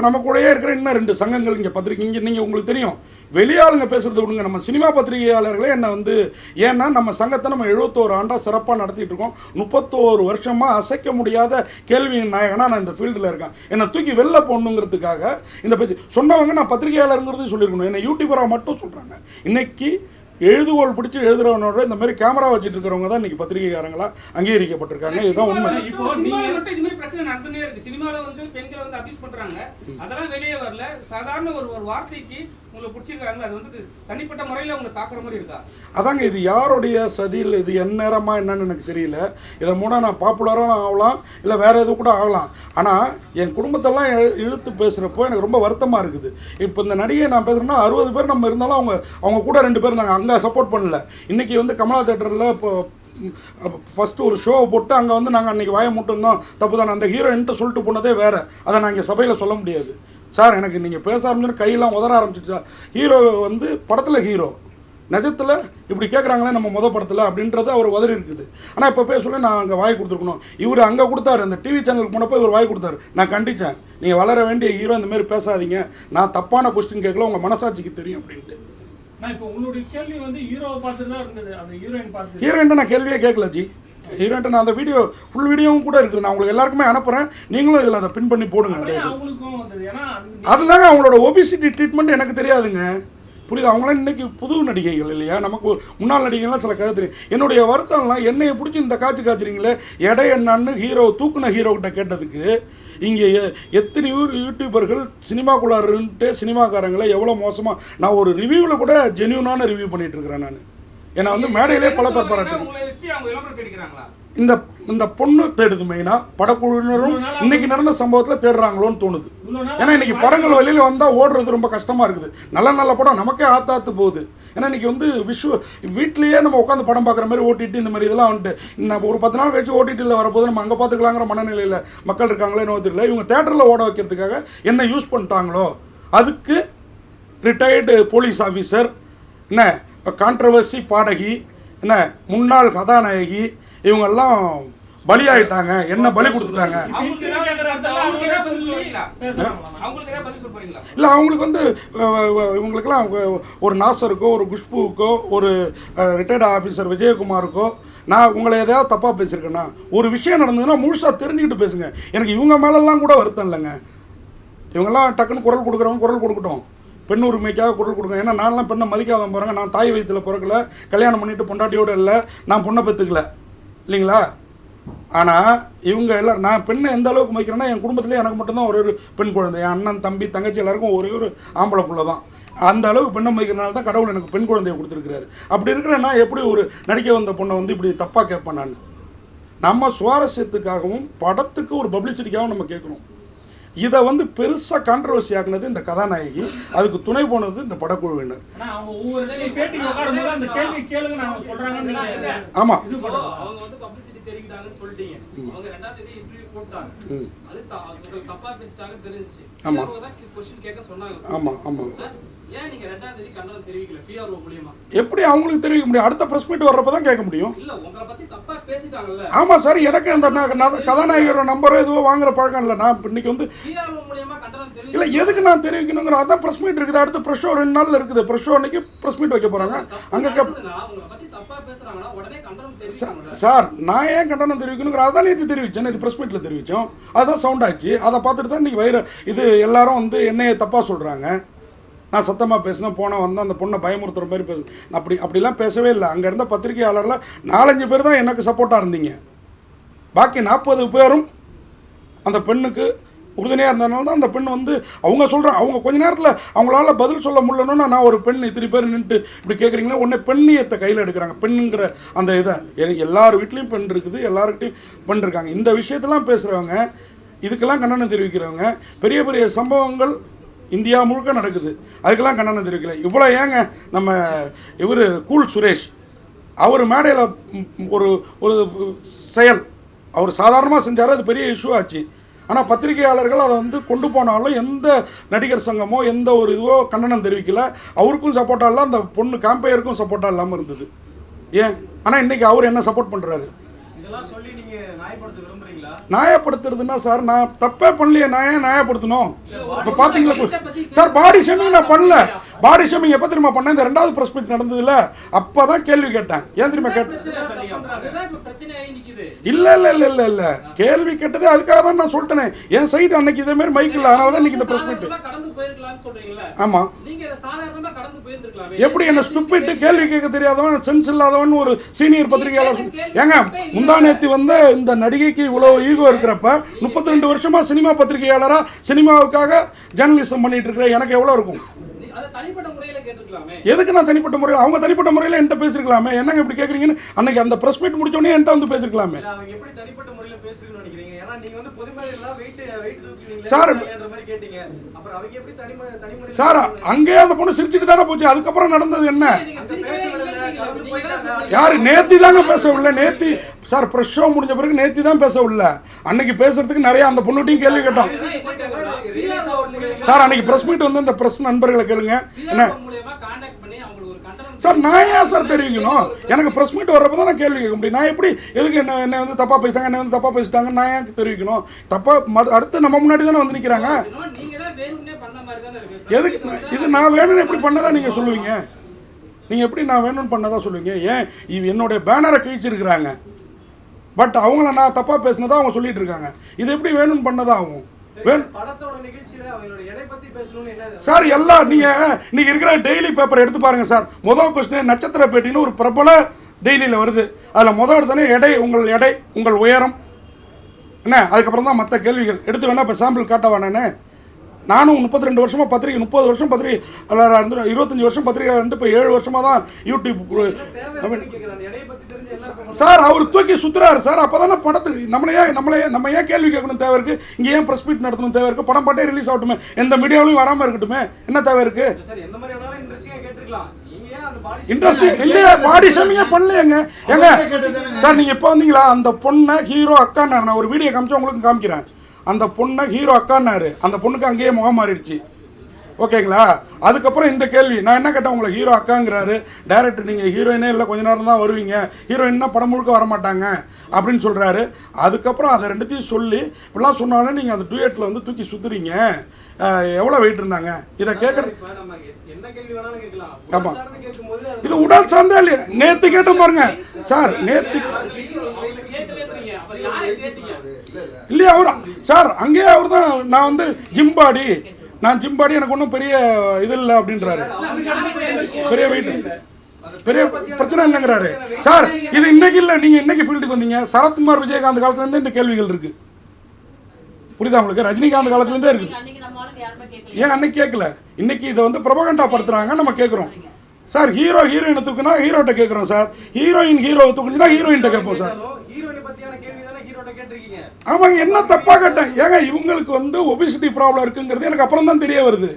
நம்ம கூடயே இருக்கிற இன்னும் 2 சங்கங்கள் இங்கே பத்திரிக்கை இங்கே நீங்கள் உங்களுக்கு தெரியும், வெளியாளுங்க பேசுகிறது விடுங்க. நம்ம சினிமா பத்திரிகையாளர்களே என்னை வந்து ஏன்னா நம்ம சங்கத்தை நம்ம 71 ஆண்டாக சிறப்பாக நடத்திட்டு இருக்கோம். 31 வருஷமாக அசைக்க முடியாத கேள்வியின் நாயகனாக நான் இந்த ஃபீல்டில் இருக்கேன். என்னை தூக்கி வெளில போடணுங்கிறதுக்காக இந்த பேச்சு சொன்னவங்க நான் பத்திரிகையாளருங்கிறது சொல்லியிருக்கணும். என்னை யூடியூபராக மட்டும் சொல்கிறாங்க. இன்னைக்கு எழுதுகோள் பிடிச்சி எழுதுறவனோட இந்த மாதிரி கேமரா வச்சுட்டு இருக்கிறவங்க தான் இன்னைக்கு பத்திரிகைக்காரங்களா அங்கீகரிக்கப்பட்டிருக்காங்க. இதுதான் உண்மை. இப்போ நீங்க மட்டும் இந்த மாதிரி பிரச்சனை நடந்துட்டே இருக்கு. சினிமால வந்து பெண்களை வந்து அபியூஸ் பண்றாங்க, அதெல்லாம் வெளியே வரல. சாதாரண ஒரு வார்த்தைக்கு உங்களுக்கு பிடிச்சிருக்காங்க, அது வந்து தனிப்பட்ட முறையில் அவங்க தாக்குற மாதிரி இருக்கா? அதாங்க இது யாருடைய சதியில், இது என் நேரமா என்னன்னு எனக்கு தெரியல. இதை மூட நான் பாப்புலராக ஆகலாம், இல்லை வேறு எதுவும் கூட ஆகலாம். ஆனால் என் குடும்பத்தெல்லாம் இழுத்து பேசுகிறப்போ எனக்கு ரொம்ப வருத்தமாக இருக்குது. இப்போ இந்த நடிகை நான் பேசுகிறேன்னா 60 பேர் நம்ம இருந்தாலும் அவங்க கூட 2 பேர் இருந்தாங்க, அங்கே சப்போர்ட் பண்ணல. இன்றைக்கி வந்து கமலா தேட்டரில் இப்போ ஃபஸ்ட்டு ஒரு ஷோவை போட்டு அங்கே வந்து நாங்கள் அன்றைக்கி வாயை மட்டும்தான் தப்பு தானே அந்த ஹீரோயின்ட்டு சொல்லிட்டு போனதே வேறு. அதை நான் இங்கே சபையில் சொல்ல முடியாது. சார் எனக்கு நீங்கள் பேச ஆரம்பிச்சுன்னு கையெல்லாம் உதற ஆரம்பிச்சிச்சு சார். ஹீரோ வந்து படத்தில் ஹீரோ, நிஜத்தில் இப்படி கேட்குறாங்களே நம்ம படத்தில் அப்படின்றது அவர் உதறி இருக்குது. ஆனால் இப்போ பேசல நான் அங்கே வாய் கொடுத்துருக்கணும். இவர் அங்கே கொடுத்தாரு, அந்த டிவி சேனலுக்கு போனப்போ இவர் வாய் கொடுத்தாரு. நான் கண்டித்தேன், நீங்கள் வளர வேண்டிய ஹீரோ இந்தமாரி பேசாதீங்க, நான் தப்பான கொஸ்டின் கேட்கல, உங்கள் மனசாட்சிக்கு தெரியும் அப்படின்ட்டு. ஹீரோயின்ட்ட நான் கேள்வியே கேட்கல ஜி. ஹீரோயின்ட்ட நான் அந்த ஃபுல் வீடியோவும் கூட இருக்குது, நான் உங்களுக்கு எல்லாருக்குமே அனுப்புகிறேன். நீங்களும் இதில் அதை பின் பண்ணி போடுங்க. அதுதாங்க அவங்களோட ஒபிசிட்டி ட்ரீட்மெண்ட் எனக்கு தெரியாதுங்க, புரியுது? அவங்களாம் இன்றைக்கி புது நடிகைகள் இல்லையா, நமக்கு முன்னாள் நடிகைகள்லாம் சில கதை தெரியும். என்னுடைய வருத்தம்லாம் என்னையை பிடிச்சி இந்த காய்ச்சிறீங்களே எடை என்னன்னு தூக்குன ஹீரோக்கிட்ட கேட்டதுக்கு இங்கே எத்தனை யூடியூபர்கள் சினிமாக்குள்ளாருன்ட்டு சினிமாக்காரங்களை எவ்வளோ மோசமாக நான் ஒரு ரிவ்யூவில் கூட ஜென்யூனான ரிவ்யூ பண்ணிகிட்டு இருக்கிறேன். நான் ஏன்னா வந்து மேடையிலே பல பேர் பாராட்டுறேன். இந்த பொண்ணு தேடுது மெயினாக, படக்குழுவினரும் இன்னைக்கு நடந்த சம்பவத்தில் தேடுறாங்களோன்னு தோணுது. ஏன்னா இன்னைக்கு படங்கள் வெளியில் வந்தால் ஓடுறது ரொம்ப கஷ்டமாக இருக்குது. நல்ல படம் நமக்கே ஆத்தாத்து போகுது. ஏன்னா இன்னைக்கு வந்து வீட்லேயே நம்ம உட்காந்து படம் பார்க்குற மாதிரி ஓட்டிட்டு இந்த மாதிரி இதெல்லாம் வந்துட்டு ஒரு 10 நாள் கழிச்சு ஓடிடியில் வரப்போது நம்ம அங்கே பார்த்துக்கலாங்கிற மனநிலையில் மக்கள் இருக்காங்களே இன்னும் தெரியல. இவங்க தேட்டரில் ஓட வைக்கிறதுக்காக என்ன யூஸ் பண்ணிட்டாங்களோ, அதுக்கு ரிட்டையர்டு போலீஸ் ஆஃபீஸர், என்ன கான்ட்ரவர்சி பாடகி, என்ன முன்னாள் கதாநாயகி, இவங்கெல்லாம் பலியாயிட்டாங்க, என்ன பலி கொடுத்துட்டாங்க. இல்லை அவங்களுக்கு வந்து இவங்களுக்கெல்லாம் ஒரு நாசருக்கோ ஒரு குஷ்புவுக்கோ ஒரு ரிட்டையர்டு ஆஃபீஸர் விஜயகுமாருக்கோ நான் உங்களை எதையாவது தப்பாக பேசியிருக்கேன்னா, ஒரு விஷயம் நடந்ததுன்னா முழுசாக தெரிஞ்சுக்கிட்டு பேசுங்க. எனக்கு இவங்க மேலெல்லாம் கூட வருத்தம் இல்லைங்க. இவங்கெல்லாம் டக்குன்னு குரல் கொடுக்குறவங்க குரல் கொடுக்கட்டும், பெண் உரிமைக்காக குரல் கொடுங்க. ஏன்னா நான்லாம் பெண்ணை மதிக்காத போகிறேங்க. நான் தாய் வயிற்றில் பிறக்கல, கல்யாணம் பண்ணிவிட்டு பொண்டாட்டியோடு இல்லை, நான் பொண்ணை பெற்றுக்கல இல்லைங்களா. ஆனால் இவங்க எல்லோரும் நான் பெண்ணை எந்த அளவுக்கு மதிக்கிறேன்னா, என் குடும்பத்தில் எனக்கு மட்டும்தான் ஒரு பெண் குழந்தை, என் அண்ணன் தம்பி தங்கச்சி எல்லாருக்கும் ஒரே ஒரு ஆம்பளை பிள்ளை தான். அந்த அளவுக்கு பெண்ணை மதிக்கிறனால தான் கடவுள் எனக்கு பெண் குழந்தையை கொடுத்துருக்கிறாரு. அப்படி இருக்கிற நான் எப்படி ஒரு நடிக்க வந்த பொண்ணை வந்து இப்படி தப்பாக கேட்பேன்? நான் நம்ம சுவாரஸ்யத்துக்காகவும் படத்துக்கு ஒரு பப்ளிசிட்டிக்காகவும் நம்ம கேட்குறோம். இதை வந்து பெருசாக கான்ட்ரவர்சி ஆக்குனது இந்த கதாநாயகி, அதுக்கு துணை போனது இந்த படக்குழுவினர். ஆமாம் எப்படி அவங்களுக்கு தெரிவிக்க முடியும்? அடுத்த பிரஸ் மீட் வர்றப்ப தான் கேட்க முடியும். ஆமாம் சார், எனக்கு அந்த கதாநாயகரோட நம்பரோ எதுவோ வாங்குற பழக்கம் இல்லை. நான் இன்னைக்கு வந்து இல்லை எதுக்கு நான் தெரிவிக்கணுங்கிற அதான் ப்ரெஸ் மீட் இருக்குது. அடுத்து ப்ரெஸ் ஷோ 2 நாளில் இருக்குது. ப்ரெஸ் ஷோ அன்னைக்கு ப்ரெஸ் மீட் வைக்க போகிறாங்க. அங்கே சார் நான் ஏன் கண்டனம் தெரிவிக்கணுங்கிற அதான் இது தெரிவித்தேன், இது ப்ரெஸ் மீட்டில் தெரிவித்தோம். அதுதான் சவுண்ட் ஆச்சு. அதை பார்த்துட்டு தான் இன்றைக்கி இது எல்லாரும் வந்து என்னையை தப்பாக சொல்கிறாங்க. நான் சத்தமாக பேசினேன், போனால் வந்து அந்த பொண்ணை பயமுறுத்துகிற மாதிரி பேசுனேன். அப்படிலாம் பேசவே இல்லை. அங்கே இருந்த பத்திரிகையாளரில் 4-5 பேர் தான் எனக்கு சப்போர்ட்டாக இருந்தீங்க. பாக்கி 40 பேரும் அந்த பெண்ணுக்கு உறுதுணையாக இருந்ததுனால தான் அந்த பெண் வந்து அவங்க சொல்கிறாங்க. அவங்க கொஞ்ச நேரத்தில் அவங்களால பதில் சொல்ல முடியலன்னா நான் ஒரு பெண் இத்தனை பேர் நின்றுட்டு இப்படி கேட்குறீங்கன்னா உடனே பெண்ணியத்தை கையில் எடுக்கிறாங்க. பெண்ணுங்கிற அந்த இதை எல்லார் வீட்லேயும் பெண் இருக்குது, எல்லாருக்கிட்டையும் பெண் இருக்காங்க. இந்த விஷயத்தெல்லாம் பேசுகிறவங்க, இதுக்கெல்லாம் கண்டனம் தெரிவிக்கிறவங்க, பெரிய பெரிய சம்பவங்கள் இந்தியா முழுக்க நடக்குது, அதுக்கெல்லாம் கண்டனம் தெரிவிக்கல. இவ்வளோ ஏங்க நம்ம இவர் கூல் சுரேஷ் அவர் மேடையில் ஒரு செயல் அவர் சாதாரணமாக செஞ்சார், அது பெரிய இஷ்யூ ஆச்சு. ஆனால் பத்திரிகையாளர்கள் அதை வந்து கொண்டு போனாலும் எந்த நடிகர் சங்கமோ எந்த ஒரு இதுவோ கண்டனம் தெரிவிக்கல. அவருக்கும் சப்போர்ட்டாக இல்லை, அந்த பொண்ணு கேம்பையருக்கும் சப்போர்ட்டாக இல்லாமல் இருந்தது. ஏன்? ஆனால் இன்றைக்கி அவர் என்ன சப்போர்ட் பண்ணுறாரு? நியாயப்படுத்துறதுன்னா சார் நான் தப்பே பண்ணலையே, நான் ஏன் நியாயப்படுத்தணும்? இப்போ பார்த்தீங்களா சார், பாடி ஷேமிங் நான் பண்ணல. பாடி ஷேமிங் எப்போ தெரியுமா பண்ணேன்? இந்த 2வது ப்ரெஸ் மீட் நடந்ததுல அப்போ தான் கேள்வி கேட்டேன். ஏன் தெரியுமா கேட்டேன்? இல்லை இல்லை இல்லை இல்லை இல்லை கேள்வி கேட்டது அதுக்காக தான் நான் சொல்லிட்டேனே. என் சைடு அன்னைக்கு இதே மாதிரி மைக் இல்லை, அதனால தான் இன்னைக்கு இந்த ப்ரெஸ் மீட். ஆமாம், எப்படி என்ன ஸ்டூபிட் கேள்வி கேட்க தெரியாதவன், சென்ஸ் இல்லாதவன் ஒரு சீனியர் பத்திரிகையாளர் ஏங்க முந்தா நேத்து வந்து இந்த நடிகைக்கு இவ்வளோ ஈகோ இருக்கிறப்ப 32 வருஷமா சினிமா பத்திரிகையாளரா சினிமாவுக்காக ஜேர்னலிசம் பண்ணிட்டு இருக்கிற எனக்கு எவ்வளோ இருக்கும்? எதுக்கு நான் தனிப்பட்ட முறையில்? அவங்க தனிப்பட்ட முறையில் என்கிட்ட பேசிருக்கலாமே. என்னங்க இப்படி கேட்குறீங்கன்னு அன்னைக்கு அந்த ப்ரெஸ் மீட் முடிச்சோடனே என்கிட்ட வந்து பேசிருக்கலாமே. சார் சார் அங்கேயே அந்த பொண்ணு சிரிச்சுட்டு தானே போச்சு. அதுக்கப்புறம் நடந்தது என்ன? யாரு நேத்தி தாங்க பேசவில்லை. நேத்தி சார் ப்ரெஸ் ஷோ முடிஞ்ச பிறகு நேத்தி தான் பேசவில்லை. அன்னைக்கு பேசுறதுக்கு நிறைய அந்த பொண்ணுட்டையும் கேள்வி கேட்டோம் சார். அன்னைக்கு ப்ரெஸ் மீட் வந்து இந்த ப்ரெஸ் நண்பர்களை கேளுங்க. என்ன சார் நான் ஏன் சார் தெரிவிக்கணும்? எனக்கு ப்ரெஸ் மீட் வர்றப்ப தான் நான் கேள்வி கேட்க முடியும். நான் எப்படி எதுக்கு என்ன வந்து தப்பாக பேசிட்டாங்க, என்ன வந்து தப்பாக பேசிட்டாங்க நான் ஏன் தெரிவிக்கணும்? தப்பாக அடுத்து நம்ம முன்னாடி தானே வந்து நிற்கிறாங்க. எதுக்கு இது நான் வேணும்னு எப்படி பண்ணதான் நீங்கள் சொல்லுவீங்க? நீங்கள் எப்படி நான் வேணும்னு பண்ணதான் சொல்லுவீங்க? ஏன் என்னுடைய பேனரை கிழிச்சிருக்கிறாங்க, பட் அவங்கள நான் தப்பாக பேசினதா அவங்க சொல்லிட்டு இருக்காங்க. இது எப்படி வேணும்னு பண்ணதான் ஆகும்? சார் எல்லாம் நீங்க இருக்கிற டெய்லி பேப்பர் எடுத்து பாருங்க சார். முதல் கொஸ்டின் நட்சத்திர பேட்டின்னு ஒரு பிரபல டெய்லியில் வருது. அதில் முதல் எடுத்தானே எடை, உங்கள் உயரம் என்ன, அதுக்கப்புறம் தான் மற்ற கேள்விகள் எடுத்து வேணா இப்போ சாம்பிள் காட்டவா? நானும் 32 வருஷமா பத்திரிகை, 30 வருஷம் பத்திரிகை 25 வருஷம் பத்திரிகை வந்து இப்போ 7 வருஷமா தான் யூடியூப் சார் அவர் தூக்கி சுத்துறாரு சார். அப்போதானே படத்துக்கு நம்ம ஏன் கேள்வி கேட்கணும் தேவை இருக்கு? இங்கே ஏன் ப்ரெஸ் மீட் நடத்தணும் தேவை இருக்கு? படம் பாட்டே ரிலீஸ் ஆகட்டுமே, எந்த மீடியாவிலையும் வராமல் இருக்கட்டுமே, என்ன தேவை இருக்கு? இன்ட்ரெஸ்டிங் இல்லையா? பாடி ஷேமிங்கே பண்ணலையேங்க. ஏங்க சார் நீங்கள் இப்போ வந்தீங்களா? அந்த பொண்ணை ஹீரோ அக்கான்னு நான் ஒரு வீடியோ காமிச்சு உங்களுக்கு காமிக்கிறேன். அந்த பொண்ணை ஹீரோ அக்கான்னாரு, அந்த பொண்ணுக்கு அங்கேயே முகம் மாறிடுச்சு. ஓகேங்களா? அதுக்கப்புறம் இந்த கேள்வி நான் என்ன கேட்டேன், உங்களை ஹீரோ அக்காங்கிறாரு டைரக்டர், நீங்கள் ஹீரோயினே இல்லை கொஞ்ச நேரம் தான் வருவீங்க, ஹீரோயின்னா படம் முழுக்க வரமாட்டாங்க அப்படின்னு சொல்கிறாரு. அதுக்கப்புறம் அதை ரெண்டுத்தையும் சொல்லி இப்படிலாம் சொன்னாலும் நீங்கள் அந்த டூயட்டில் வந்து தூக்கி சுற்றுறீங்க. எவ்வளோ வெயிட் இருந்தாங்க இதை கேட்குறது? ஆமாம், இது உடல் சார்ந்தே இல்லையா? நேற்று கேட்டு பாருங்க சார், நேற்று இல்லையா அவர் சார் அங்கேயே அவர் தான் நான் வந்து ஜிம்பாடி எனக்கு ஒன்றும் பெரிய இது இல்லை அப்படின்றாரு. பெரிய வெயிட் பெரிய பிரச்சனை இல்லைங்கிறாரு சார். இது இன்னைக்கு இல்லை, நீங்கள் இன்னைக்கு ஃபீல்டுக்கு வந்தீங்க. சரத்குமார் விஜயகாந்த் காலத்துலேருந்தே இந்த கேள்விகள் இருக்கு. புரியுதா உங்களுக்கு? ரஜினிகாந்த் காலத்துலேருந்தே இருக்குது. ஏன் அன்னைக்கு கேட்கல? இன்னைக்கு இதை வந்து பிரபகண்டா படுத்துறாங்க, நம்ம கேட்குறோம் சார். ஹீரோயினை தூக்குனா ஹீரோட்ட கேட்குறோம் சார். ஹீரோவை தூக்குச்சுன்னா ஹீரோயின்ட்ட கேட்போம் சார். ஆமாங்க, என்ன தப்பா கேட்டேன்? ஏங்க இவங்களுக்கு வந்து ஒபிசிட்டி ப்ராப்ளம் இருக்குங்கிறது எனக்கு அப்புறம் தான் தெரிய வருது.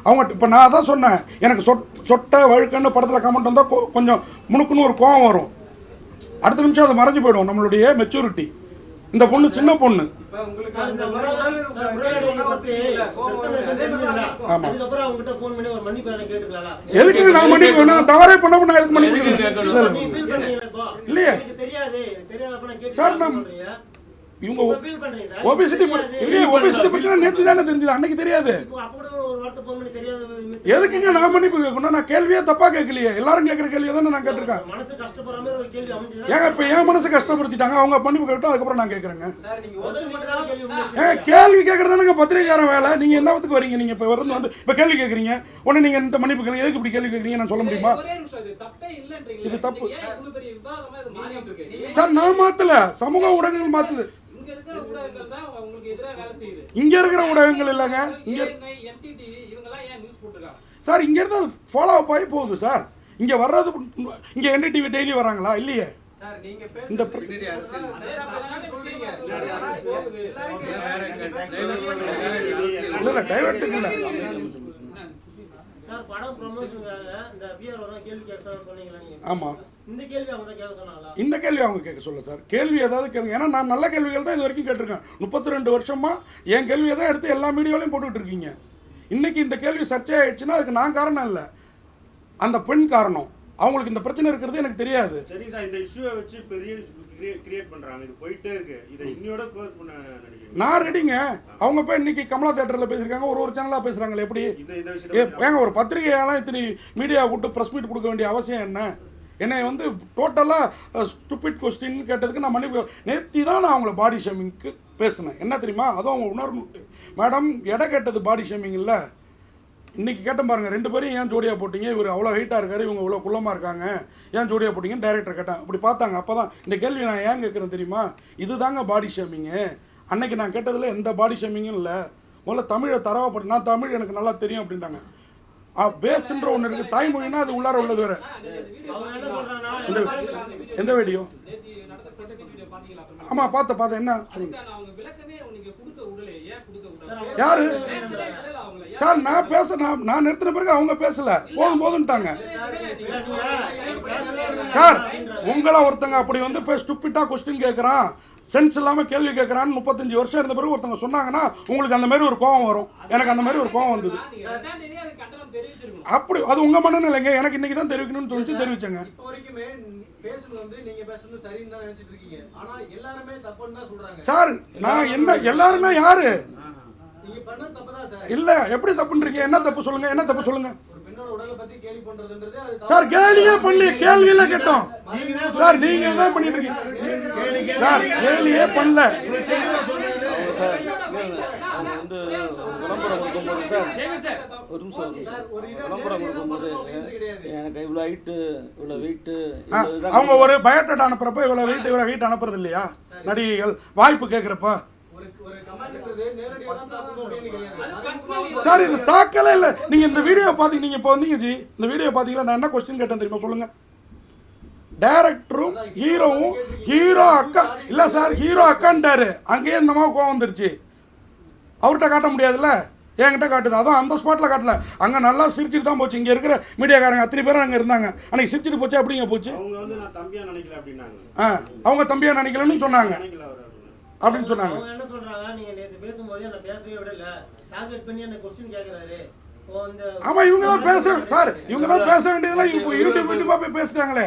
அவங்க இப்போ நான் தான் சொன்னேன், எனக்கு சொட்டை வழுக்கன்னு படத்தில் கமெண்ட் வந்தால் கொஞ்சம் முணுக்குன்னு ஒரு கோவம் வரும். அடுத்த நிமிஷம் அதை மறைஞ்சு போயிடும் நம்மளுடைய மெச்சூரிட்டி. இந்த பொண்ணு சின்ன பொண்ணு. எதுக்கு நான் மன்னிப்பு வேணும்? தவறே பண்ணாம நான் எதுக்கு மன்னிப்பு இல்லையே சார்? இவங்க ஒபிசிட்டி இல்லையே, ஒபிசிட்டி பிரச்சனை நேற்று தானே தெரிஞ்சது, அன்னைக்கு தெரியாது. எதுக்குங்க நான் மன்னிப்பு கேட்கணும்? நான் கேள்வியே தப்பா கேட்கலையே, எல்லாரும் கேட்குற கேள்வியை தானே நான் கேட்டிருக்கேன். ஏங்க இப்போ என் மனசு கஷ்டப்படுத்திட்டாங்க, அவங்க மன்னிப்பு கேட்டோம், அதுக்கப்புறம் நான் கேட்குறேங்க. கேள்வி கேட்கறது தானே பத்திரிகைக்காரன் வேலை. நீங்கள் என்னத்துக்கு வரீங்க? நீங்கள் இப்போ வந்து இப்போ கேள்வி கேட்குறீங்க, உடனே நீங்கள் இந்த மன்னிப்பு கேட்குறீங்க, எதுக்கு இப்படி கேள்வி கேட்குறீங்க நான் சொல்ல முடியுமா? இது தப்பு சார். நான் மாற்றல, சமூக ஊடகங்கள் மாற்றுது. ஊடகங்கள் தான் உங்களுக்கு எதிராக வேலை செய்யுது. இங்கே இருக்கிற ஊடகங்கள் இல்லைங்க. இங்கே MTTV இவங்கெல்லாம் ஏன் நியூஸ் போட்டுருக்காங்க சார்? இங்கேருந்து அது ஃபாலோ அப் ஆகி போகுது சார். இங்கே வர்றது இங்கே NDTV டெய்லி வராங்களா? இல்லையே. இந்த இல்லை டைவர்ட்டுக்கு இல்லை சார். படம் ப்ரமோஷனுக்காக இந்த பிஆர்ஓ தான் கேள்வி கேட்க சொன்னீங்களா நீங்க? ஆமாம். இந்த கேள்வி அவங்க தான் கேட்க சொன்னாங்களா? இந்த கேள்வி அவங்க கேட்க சொல்ல சார். கேள்வி ஏதாவது கேளுங்க. ஏன்னா நான் நல்ல கேள்விகள் தான் இது வரைக்கும் கேட்டிருக்கேன். 32 வருஷமா என் கேள்வியை தான் எடுத்து எல்லா மீடியாவிலையும் போட்டுக்கிட்டு இருக்கீங்க. இன்னைக்கு இந்த கேள்வி சர்ச்சை ஆயிடுச்சுன்னா அதுக்கு நான் காரணம் இல்லை, அந்த பெண் காரணம். அவங்களுக்கு இந்த பிரச்சனை இருக்கிறது எனக்கு தெரியாது. சரி சார், இந்த இஷ்யூவை வச்சு பெரிய கிரியேட் பண்றாங்க. இது போயிட்டே இருக்கு. இதை இன்னையோட க்ளோஸ் பண்ண நினைக்கிறேன். நான் ரெடிங்க. அவங்க போய் இன்னைக்கு கமலா தியேட்டரில் பேசியிருக்காங்க, ஒரு சேனலாக பேசுகிறாங்களே. எப்படி ஏங்க ஒரு பத்திரிகையாலாம் இத்தனை மீடியா கூப்பிட்டு ப்ரெஸ் மீட் கொடுக்க வேண்டிய அவசியம் என்ன? என்னை வந்து டோட்டலாக ஸ்டூபிட் கொஸ்டின் கேட்டதுக்கு நான் மன்னிப்பு. நேற்று தான் நான் அவங்கள பாடி ஷேமிங்க்கு பேசினேன். என்ன தெரியுமா? அதுவும் அவங்க உணர்வு. மேடம், எடை கேட்டது பாடி ஷேமிங் இல்லை. இன்றைக்கி கேட்டேன் பாருங்கள், 2 பேரும் ஏன் ஜோடியாக போட்டிங்க? இவர் அவ்வளோ ஹைட்டாக இருக்கார், இவங்க இவ்வளோ குள்ளமாக இருக்காங்க, ஏன் ஜோடியாக போட்டிங்கன்னு டைரக்டர் கேட்டேன். அப்படி பார்த்தாங்க. அப்போ தான் இந்த கேள்வி நான் ஏன் கேட்குறேன் தெரியுமா? இது தாங்க பாடி ஷேமிங்கு. அன்னைக்கு நான் கேட்டதில் எந்த பாடி ஷேமிங்கும் இல்லை. முதல்ல தமிழை தரவாப்பட்டு, நான் தமிழ் எனக்கு நல்லா தெரியும் அப்படின்ட்டாங்க. பேஸ்ன்ற ஒன்று இருக்குது, தாய்மொழினா அது உள்ளார உள்ளது வேறு. எந்த வீடியோ? ஆமாம் பார்த்தேன். என்ன சொல்லுங்க? யாரு சார்? நான் நிறுத்தின பிறகு அவங்க பேசல, போதும்ட்டாங்க சார். உங்களை ஒருத்தங்க அப்படி வந்து ஸ்டூபிட்டா கொஸ்டின் கேட்குறான், சென்ஸ் இல்லாமல் கேள்வி கேட்குறான்னு 35 வருஷம் இருந்த பிறகு ஒருத்தங்க சொன்னாங்கன்னா உங்களுக்கு அந்த மாதிரி ஒரு கோவம் வரும். எனக்கு அந்த மாதிரி ஒரு கோவம் வந்தது. அப்படி அது உங்க மனநிலைங்க. எனக்கு இன்னைக்கு தான் தெரிவிக்கணும்னு தோணுச்சு, தெரிவிச்சேங்க. சார் நான் என்ன எல்லாருமே யாரு இல்ல எப்படி தப்புன்றீங்க? என்ன தப்பு சொல்லுங்க, என்ன தப்பு சொல்லுங்க சார்? கேலியே பண்ணி கேள்வியில கேட்டோம் சார். நீங்க தான் பண்ணிட்டு இருக்கீங்க சார். கேலியே பண்ணல வந்து விளம்பரம் கொடுக்கும்போது சார், ஒரு நிமிஷம் விளம்பரம் கொடுக்கும்போது எனக்கு இவ்வளோ ஹைட்டு இவ்வளோ வெயிட்டு அவங்க ஒரு பயோடேட்டா அனுப்புறப்ப இவ்வளோ வெயிட் இவ்வளோ ஹைட் அனுப்புறது இல்லையா? நடிகைகள் வாய்ப்பு கேட்குறப்ப சார் இது தாக்கலே இல்லை. நீங்கள் இந்த வீடியோ பார்த்தீங்க, நீங்கள் இப்போ வந்தீங்க ஜி, இந்த வீடியோ பார்த்தீங்களா? நான் என்ன கொஸ்டின் கேட்டேன் தெரியுமா? சொல்லுங்க. டைரக்டரும் ஹீரோவும், ஹீரோ அக்கா இல்லை சார், ஹீரோ அக்கான்ட்டாரு. அங்கேயே இந்த மாதிரி கோவம் வந்துருச்சு. அவர்கிட்ட காட்ட முடியாதுல்ல, என்கிட்ட காட்டுது. அதுவும் அந்த ஸ்பாட்டில் காட்டல, அங்கே நல்லா சிரிச்சுட்டு தான் போச்சு. இங்கே இருக்கிற மீடியாக்காரங்க அத்தனை பேரும் அங்கே இருந்தாங்க. அன்னைக்கு சிரிச்சுட்டு போச்சு. அப்படிங்க போச்சு. அவங்க தம்பியா நினைக்கலன்னு சொன்னாங்க அப்படின்னு சொன்னாங்க. என்ன சொல்றாங்க? நீங்க நேத்து பேசும்போது என்ன பேசவே விடல, டார்கெட் பண்ணி என்ன क्वेश्चन கேக்குறாரு. ஆமா, இவங்க தான் பேச சார், இவங்க தான் பேச வேண்டியதெல்லாம் இப்போ யூடியூபா போய் பேசிட்டாங்களே.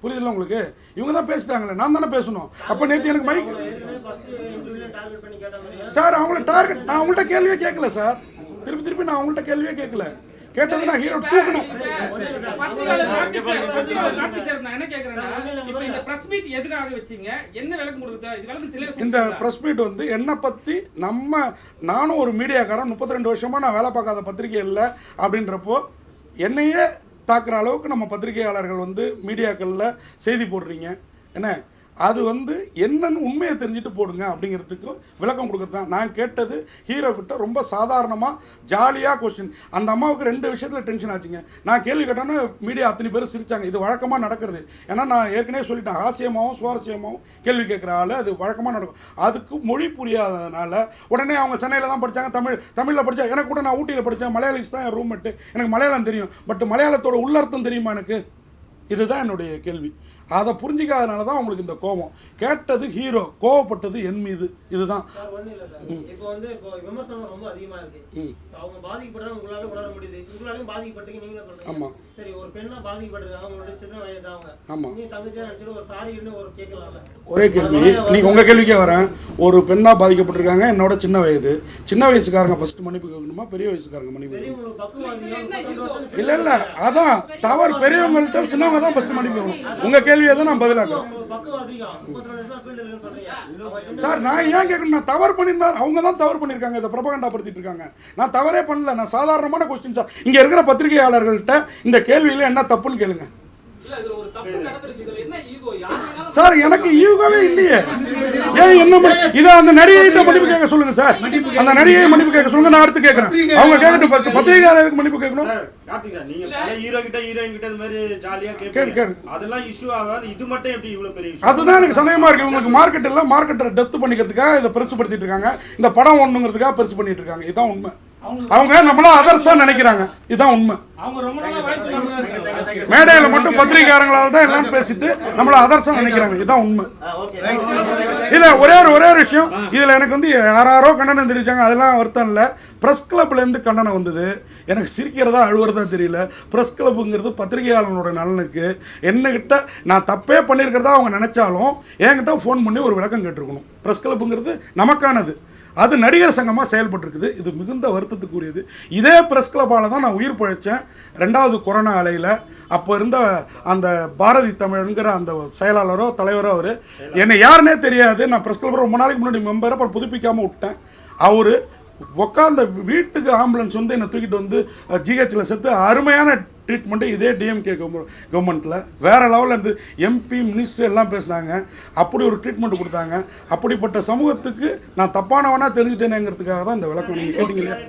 புரியுதுல்ல உங்களுக்கு? இவங்க தான் பேசிட்டாங்களே, நான் தானே பேசணும். அப்போ நேற்று எனக்கு மைக் சார் அவங்கள டார்கெட், நான் அவங்கள்ட்ட கேள்வியே கேட்கல சார். திருப்பி நான் அவங்கள்ட்ட கேள்வியே கேட்கல. கேட்டது நான் ஹீரோ தூக்கணும். இந்த பிரஸ் மீட் வந்து என்னை பற்றி நானும் ஒரு மீடியாக்காரன் 32 வருஷமாக நான் வேலை பார்க்காத பத்திரிகை இல்லை அப்படின்றப்போ என்னையே தாக்குற அளவுக்கு நம்ம பத்திரிகையாளர்கள் வந்து மீடியாக்களில் செய்தி போடுறீங்க. என்ன அது வந்து என்னன்னு உண்மையை தெரிஞ்சுட்டு போடுங்க அப்படிங்கிறதுக்கு விளக்கம் கொடுக்குறது தான். நான் கேட்டது ஹீரோ கிட்ட ரொம்ப சாதாரணமாக ஜாலியாக கொஸ்டின். அந்த அம்மாவுக்கு 2 விஷயத்தில் டென்ஷன் ஆச்சுங்க. நான் கேள்வி கேட்டோன்னே மீடியா அத்தனை பேர் சிரித்தாங்க. இது வழக்கமாக நடக்கிறது. ஏன்னா நான் ஏற்கனவே சொல்லிட்டேன், ஹாஸ்யமாகவும் சுவாரஸ்யமாகவும் கேள்வி கேட்குற ஆள் அது வழக்கமாக நடக்கும். அதுக்கு மொழி புரியாததுனால உடனே அவங்க சென்னையில் தான் படித்தாங்க, தமிழில் படித்தா. எனக்கு கூட நான் ஊட்டியில் படித்தேன், மலையாளிஸ் தான் என் ரூம்மேட்டு, எனக்கு மலையாளம் தெரியும். பட் மலையாளத்தோட உள்ளர்த்தம் தெரியுமா எனக்கு? இதுதான் என்னுடைய கேள்வி. அதை புரிஞ்சிக்காதனால தான் உங்களுக்கு இந்த கோபம். கேட்டது ஹீரோ, கோவப்பட்டது என் மீது. இதுதான். இப்போ வந்து விமர்சனம் ரொம்ப அதிகமா இருக்கு. அவங்க பாதிக்கப்படுறாங்க, உங்களால உணர முடியுது. உங்களாலையும் பாதிக்கப்பட்டீங்க, நீங்களும் சொல்றீங்க. ஆமா சரி, ஒரு பெண்ணா பாதிக்கப்பட்டிருக்காங்க, அவங்களோட சின்ன வயது தான் அவங்க. ஆமா, நீங்க தங்கச்சியா நினைச்சிட்டு ஒரு சாரின்னு ஒரு கேட்கலாம்ல. ஒரே கேள்வி, நீங்க உங்க கேள்விக்கே வரேன். ஒரு பெண்ணா பாதிக்கப்பட்டிருக்காங்க, என்னோட சின்ன வயசுக்காரங்க ஃபர்ஸ்ட் மன்னிப்பு கேட்கணுமா, பெரிய வயசுக்காரங்க மன்னிப்பு? இல்ல இல்ல, அதான் தவறு. பெரியவங்கள்ட்ட சின்னவங்க தான் ஃபர்ஸ்ட் மன்னிப்பு கேட்கணும். உங்க கேள்வியை தான் நான் பதிலாக்குறேன் சார். நான் ஏன் கேட்கணும்? நான் தவறு பண்ணியிருந்தார், அவங்க தான் தவறு பண்ணியிருக்காங்க, இதை ப்ரொபகண்டா படுத்திட்டு இருக்காங்க. நான் தவறே பண்ணல, நான் சாதாரணமான கொஸ்டின் சார். இங்க இருக்கிற பத்திரிகையாளர்கள்ட்ட இந்த கேள்வியில என்ன தப்புன்னு கேளுங்க சார். எனக்கு ஈகோவே இல்லையே. ஏன் என்ன இதை அந்த நடிகைகிட்ட மன்னிப்பு கேட்க சொல்லுங்க சார். அந்த நடிகையை மன்னிப்பு கேட்க சொல்லுங்க, நான் அடுத்து கேட்கறேன். அவங்க கேட்கட்டும் ஃபர்ஸ்ட். பத்திரிகையாளருக்கு மன்னிப்பு கேட்கணும். நீங்க பல ஹீரோ கிட்ட ஹீரோயின் கிட்ட இந்த மாதிரி ஜாலியா கேட்பீங்க, அதெல்லாம் இஷ்யூ ஆகாது. இது மட்டும் எப்படி இவ்வளவு பெரிய இஷ்யூ? அதுதான் எனக்கு சந்தேகமா இருக்கு. உங்களுக்கு மார்க்கெட் இல்ல, மார்க்கெட்டை டெப்த் பண்ணிக்கிறதுக்காக இதை பெருசுப்படுத்திட்டு இருக்காங்க. இந்த படம் ஒண்ணுங்கிறதுக்காக பெருசு பண்ணிட்டு இருக்காங்க. இதுதான் உண்மை. அவங்க நம்மள அதர்ஸா நினைக்கிறாங்க. இதுதான் உண்மை. மேடையில மட்டும் பத்திரிகையாளர்களால தான் எல்லாம் பேசிட்டு நம்மள அதர்ஸா நினைக்கிறாங்க. இதுதான் உண்மை. இல்ல ஒரே ஒரு விஷயம், இதுல எனக்கு வந்து யாரோ கண்டனம் தெரிவிச்சாங்க, அதெல்லாம் வருத்தம் இல்லை. ப்ரெஸ் கிளப்ல இருந்து கண்டனம் வந்தது. எனக்கு சிரிக்கிறதா அழுவுறதா தெரியல. ப்ரெஸ் கிளப்புங்கிறது பத்திரிகையாளர்களோட நலனுக்கு. என்னகிட்ட நான் தப்பே பண்ணியிருக்கிறதா அவங்க நினைச்சாலும் என்கிட்ட ஃபோன் பண்ணி ஒரு விளக்கம் கேட்டிருக்கணும். ப்ரெஸ் கிளப்புங்கிறது நமக்கானது. அது நடிகர் சங்கமாக செயல்பட்டுருக்குது. இது மிகுந்த வருத்தத்துக்குரியது. இதே ப்ரெஸ் கிளப்பால் தான் நான் உயிர் பழைச்சேன் 2வது கொரோனா அலையில். அப்போ இருந்த அந்த பாரதி தமிழன்கிற அந்த செயலாளரோ தலைவரோ அவர் என்னை யாருன்னே தெரியாது. நான் ப்ரெஸ் கிளப் ரொம்ப நாளைக்கு முன்னாடி மெம்பர், அப்புறம் புதுப்பிக்காமல் விட்டேன். அவர் உட்காந்த வீட்டுக்கு ஆம்புலன்ஸ் வந்து என்னை தூக்கிட்டு வந்து ஜிஹெச்சில் சேர்த்து அருமையான ட்ரீட்மெண்ட்டு இதே டிஎம்கே கவர்மெண்ட்டில் வேறு லெவலில் இருந்து எம்பி மினிஸ்டர் எல்லாம் பேசினாங்க. அப்படி ஒரு ட்ரீட்மெண்ட் கொடுத்தாங்க. அப்படிப்பட்ட சமூகத்துக்கு நான் தப்பானவனா தெரிஞ்சுட்டேனேங்கிறதுக்காக தான் இந்த விளக்கம் நீங்கள் கேட்டீங்க இல்லையா?